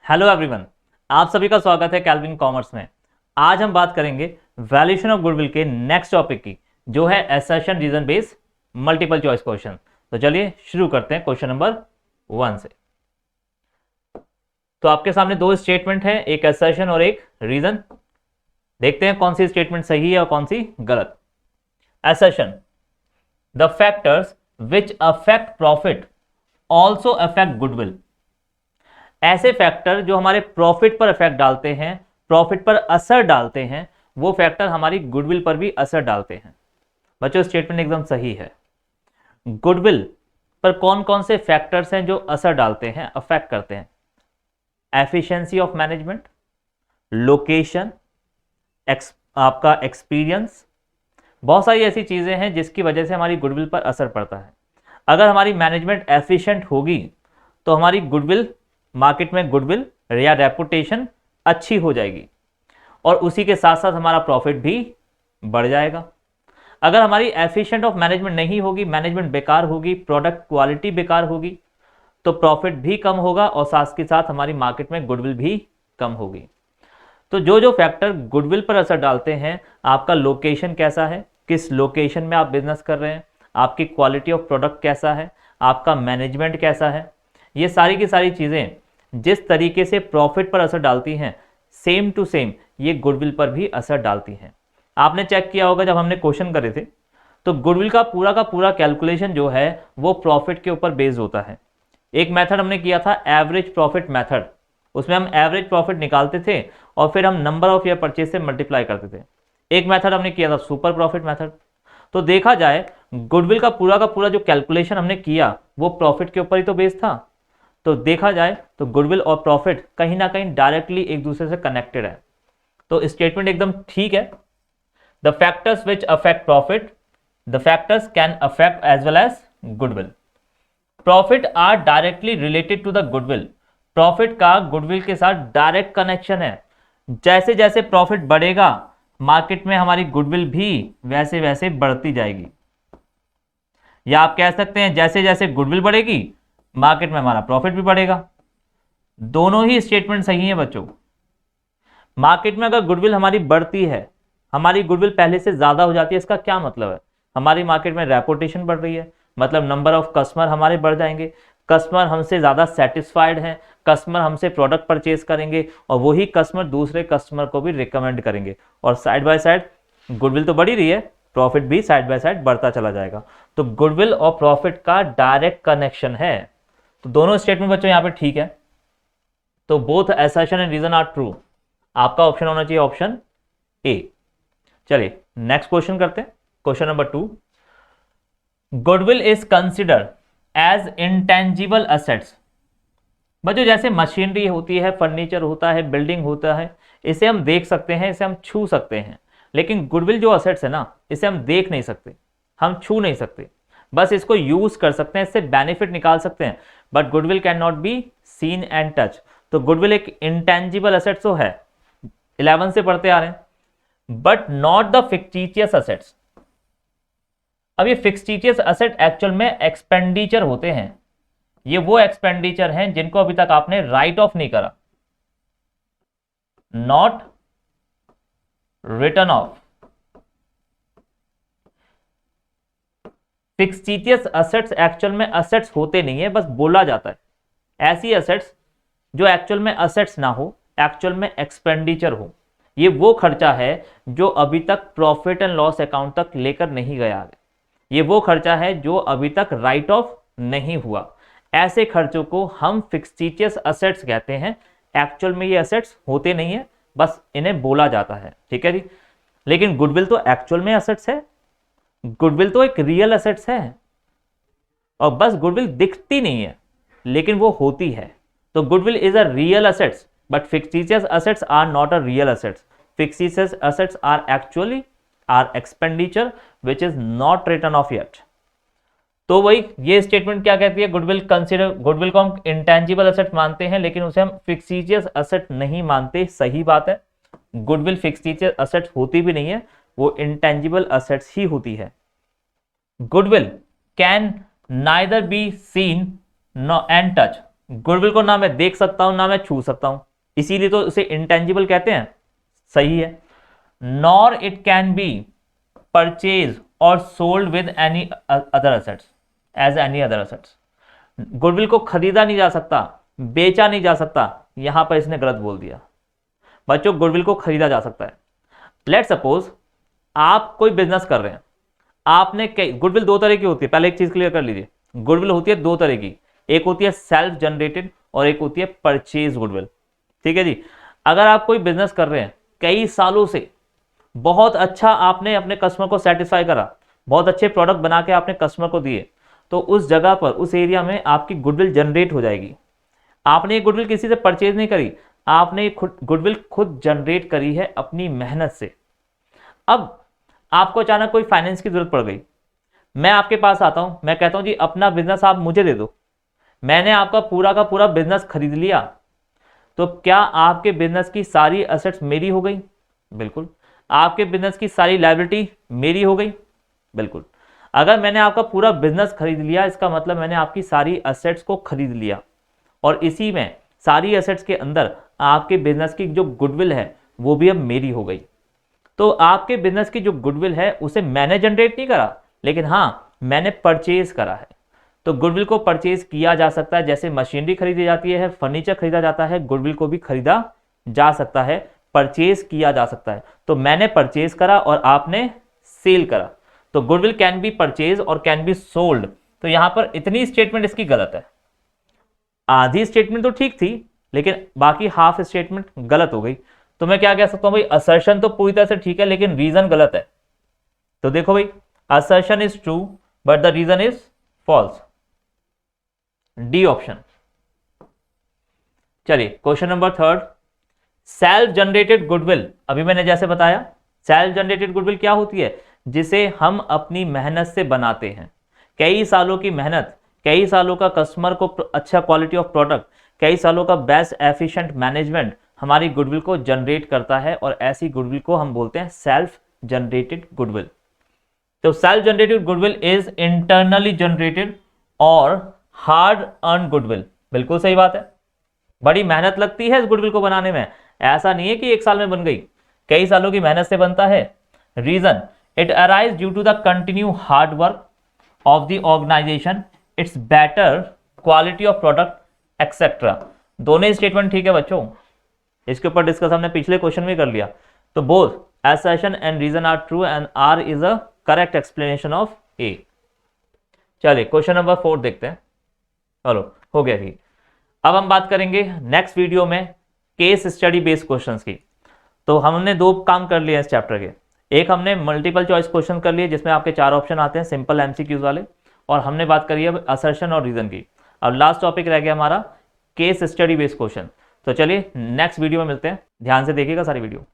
Hello everyone, आप सभी का स्वागत है कैल्विन कॉमर्स में। आज हम बात करेंगे वैल्यूएशन ऑफ गुडविल के नेक्स्ट टॉपिक की, जो है assertion reason based multiple choice question. तो चलिए शुरू करते हैं क्वेश्चन नंबर 1 से। तो आपके सामने दो स्टेटमेंट है, एक असर्शन और एक रीजन। देखते हैं कौन सी स्टेटमेंट सही है और कौन सी गलत। Assertion: the factors which affect profit also affect goodwill. ऐसे फैक्टर जो हमारे प्रॉफिट पर इफेक्ट डालते हैं, प्रॉफिट पर असर डालते हैं, वो फैक्टर हमारी गुडविल पर भी असर डालते हैं। बच्चों स्टेटमेंट एकदम सही है। गुडविल पर कौन कौन से फैक्टर्स हैं जो असर डालते हैं, अफेक्ट करते हैं? एफिशिएंसी ऑफ मैनेजमेंट, लोकेशन, आपका एक्सपीरियंस, बहुत सारी ऐसी चीजें हैं जिसकी वजह से हमारी गुडविल पर असर पड़ता है। अगर हमारी मैनेजमेंट एफिशिएंट होगी तो हमारी गुडविल, मार्केट में गुडविल या रेपुटेशन अच्छी हो जाएगी और उसी के साथ साथ हमारा प्रॉफिट भी बढ़ जाएगा। अगर हमारी एफिशिएंट ऑफ मैनेजमेंट नहीं होगी, मैनेजमेंट बेकार होगी, प्रोडक्ट क्वालिटी बेकार होगी, तो प्रॉफिट भी कम होगा और साथ के साथ हमारी मार्केट में गुडविल भी कम होगी। तो जो जो फैक्टर गुडविल पर असर डालते हैं, आपका लोकेशन कैसा है, किस लोकेशन में आप बिजनेस कर रहे हैं, आपकी क्वालिटी ऑफ प्रोडक्ट कैसा है, आपका मैनेजमेंट कैसा है, ये सारी की सारी चीजें जिस तरीके से प्रॉफिट पर असर डालती हैं, सेम टू सेम ये गुडविल पर भी असर डालती हैं। आपने चेक किया होगा जब हमने क्वेश्चन करे थे, तो गुडविल का पूरा कैलकुलेशन जो है वो प्रॉफिट के ऊपर बेस्ड होता है। एक मेथड हमने किया था एवरेज प्रॉफिट मेथड, उसमें हम एवरेज प्रॉफिट निकालते थे और फिर हम नंबर ऑफ ईयर परचेज से मल्टीप्लाई करते थे। एक मेथड हमने किया था सुपर प्रॉफिट मेथड। तो देखा जाए गुडविल का पूरा जो कैलकुलेशन हमने किया वो प्रॉफिट के ऊपर ही तो बेस्ड था। तो देखा जाए तो गुडविल और प्रॉफिट कहीं ना कहीं डायरेक्टली एक दूसरे से कनेक्टेड है। तो स्टेटमेंट एकदम ठीक है। The factors which affect profit, the factors can affect as well as goodwill. Profit are directly related to the goodwill. Profit का गुडविल के साथ डायरेक्ट कनेक्शन है। जैसे जैसे प्रॉफिट बढ़ेगा, मार्केट में हमारी गुडविल भी वैसे वैसे बढ़ती जाएगी। या आप कह सकते हैं जैसे जैसे गुडविल बढ़ेगी, मार्केट में हमारा प्रॉफिट भी बढ़ेगा। दोनों ही स्टेटमेंट सही है बच्चों। मार्केट में अगर गुडविल हमारी बढ़ती है, हमारी गुडविल पहले से ज्यादा हो जाती है, इसका क्या मतलब है? हमारी मार्केट में रेपुटेशन बढ़ रही है, मतलब नंबर ऑफ कस्टमर हमारे बढ़ जाएंगे, कस्टमर हमसे ज्यादा सेटिस्फाइड हैं, कस्टमर हमसे प्रोडक्ट परचेज करेंगे और वही कस्टमर दूसरे कस्टमर को भी रिकमेंड करेंगे और साइड बाय साइड गुडविल तो बढ़ ही रही है, प्रॉफिट भी साइड बाय साइड बढ़ता चला जाएगा। तो गुडविल और प्रॉफिट का डायरेक्ट कनेक्शन है। तो दोनों स्टेटमेंट बच्चों यहां पे ठीक है। तो both assertion and reason are true. आपका ऑप्शन होना चाहिए ऑप्शन ए। चलिए नेक्स्ट क्वेश्चन करते हैं। Question number 2, goodwill is considered as intangible assets. बच्चों जैसे मशीनरी होती है, फर्नीचर होता है, बिल्डिंग होता है, इसे हम देख सकते हैं, इसे हम छू सकते हैं, लेकिन गुडविल जो असेट्स है ना, इसे हम देख नहीं सकते, हम छू नहीं सकते, बस इसको यूज कर सकते हैं, इससे बेनिफिट निकाल सकते हैं, but goodwill can not be seen and touch. तो गुडविल एक इंटेंजिबल असेट्स तो है, 11 से पढ़ते आ रहे हैं, but not the fictitious assets. अब ये फिक्टिशियस असेट एक्चुअल में एक्सपेंडिचर होते हैं। ये वो एक्सपेंडिचर हैं जिनको अभी तक आपने राइट ऑफ नहीं करा, not written of. Fictitious assets actual में असेट्स होते नहीं है, बस बोला जाता है। ऐसी असेट्स जो एक्चुअल में असेट्स ना हो, एक्चुअल में एक्सपेंडिचर हो, ये वो खर्चा है जो अभी तक प्रॉफिट एंड लॉस अकाउंट तक लेकर नहीं गया है। ये वो खर्चा है जो अभी तक राइट ऑफ नहीं हुआ। ऐसे खर्चों को हम फिक्टिशियस असेट्स कहते हैं। एक्चुअल में ये असेट्स होते नहीं है, बस इन्हें बोला जाता है। ठीक है जी। लेकिन गुडविल तो एक्चुअल में असेट्स है, गुडविल तो एक रियल असेट्स है, और बस गुडविल दिखती नहीं है लेकिन वो होती है। तो goodwill is a real assets, but fictitious assets are not a real assets. Fictitious assets are actually are expenditure which is not written off yet. तो वही ये स्टेटमेंट क्या कहती है, गुडविल कंसीडर, गुडविल को हम इंटेंजिबल असेट मानते हैं लेकिन उसे हम फिक्टिशियस असेट नहीं मानते। सही बात है, गुडविल फिक्टिशियस असेट होती भी नहीं है, वो इंटेंजिबल असेट्स ही होती है। Goodwill can neither be seen and touch. Goodwill को ना मैं देख सकता हूं ना मैं छू सकता हूं, इसीलिए तो उसे इंटेंजिबल कहते हैं, सही है। Nor it can be purchase और sold with any other assets as any other assets. Goodwill को खरीदा नहीं जा सकता, बेचा नहीं जा सकता, यहां पर इसने गलत बोल दिया। बच्चों गुडविल को खरीदा जा सकता है। लेट सपोज आप कोई बिजनेस कर रहे हैं, आपने गुडविल दो तरह की होती है, पहले एक चीज क्लियर कर लीजिए, गुडविल होती है दो तरह की, एक होती है सेल्फ जनरेटेड और एक होती है परचेज गुडविल। ठीक है जी। अगर आप कोई बिजनेस कर रहे हैं कई सालों से, बहुत अच्छा आपने अपने कस्टमर को सेटिस्फाई करा, बहुत अच्छे प्रोडक्ट बना के आपने कस्टमर को दिए, तो उस जगह पर उस एरिया में आपकी गुडविल जनरेट हो जाएगी। आपने ये गुडविल किसी से परचेज नहीं करी, आपने गुडविल खुद जनरेट करी है अपनी मेहनत से। अब आपको अचानक कोई फाइनेंस की जरूरत पड़ गई, मैं आपके पास आता हूं, मैं कहता हूं जी अपना बिजनेस आप मुझे दे दो, मैंने आपका पूरा का पूरा बिजनेस खरीद लिया, तो क्या आपके बिजनेस की सारी एसेट्स मेरी हो गई? बिल्कुल। आपके बिजनेस की सारी लायबिलिटी मेरी हो गई? बिल्कुल। अगर मैंने आपका पूरा बिजनेस खरीद लिया, इसका मतलब मैंने आपकी सारी एसेट्स को खरीद लिया, और इसी में सारी एसेट्स के अंदर आपके बिजनेस की जो गुडविल है वो भी अब मेरी हो गई। तो आपके बिजनेस की जो गुडविल है उसे मैंने जनरेट नहीं करा, लेकिन हाँ मैंने परचेज करा है। तो गुडविल को परचेज किया जा सकता है, जैसे मशीनरी खरीदी जाती है, फर्नीचर खरीदा जाता है, गुडविल को भी खरीदा जा सकता है, परचेज किया जा सकता है। तो मैंने परचेज करा और आपने सेल करा, तो गुडविल कैन बी परचेज और कैन बी सोल्ड। तो यहां पर इतनी स्टेटमेंट इसकी गलत है, आधी स्टेटमेंट तो ठीक थी लेकिन बाकी हाफ स्टेटमेंट गलत हो गई। तो मैं क्या कह सकता हूं भाई, असर्शन तो पूरी तरह से ठीक है लेकिन रीजन गलत है। तो देखो भाई, assertion is true but the reason is false, D option. चलिए question number third, self generated goodwill. अभी मैंने जैसे बताया सेल्फ जनरेटेड गुडविल क्या होती है, जिसे हम अपनी मेहनत से बनाते हैं, कई सालों की मेहनत, कई सालों का कस्टमर को अच्छा क्वालिटी ऑफ प्रोडक्ट, कई सालों का बेस्ट एफिशिएंट मैनेजमेंट हमारी गुडविल को जनरेट करता है, और ऐसी गुडविल को हम बोलते हैं सेल्फ जनरेटेड गुडविल। तो self generated goodwill is internally generated और हार्ड अर्न गुडविल। बिल्कुल सही बात है, बड़ी मेहनत लगती है इस गुडविल को बनाने में, ऐसा नहीं है कि एक साल में बन गई, कई सालों की मेहनत से बनता है। Reason, it arise due to the continue hard work of the organisation, it's better quality of product etcetera. दोनों स्टेटमेंट ठीक है बच्चों, इसके ऊपर डिस्कस हमने पिछले क्वेश्चन में कर लिया। तो both assertion and reason are true and R is a correct explanation of A. चलिए क्वेश्चन नंबर 4 देखते हैं। चलो हो गया ठीक। अब हम बात करेंगे नेक्स्ट वीडियो में केस स्टडी बेस्ड क्वेश्चंस की। तो हमने दो काम कर लिए इस चैप्टर के, एक हमने मल्टीपल चॉइस क्वेश्चन कर लिए जिसमें आपके 4 ऑप्शन आते हैं सिंपल एमसीक्यूज वाले, और हमने बात करी है असर्शन और रीजन की। अब लास्ट टॉपिक रह गया हमारा केस स्टडी बेस्ड क्वेश्चन। तो चलिए नेक्स्ट वीडियो में मिलते हैं, ध्यान से देखिएगा सारी वीडियो।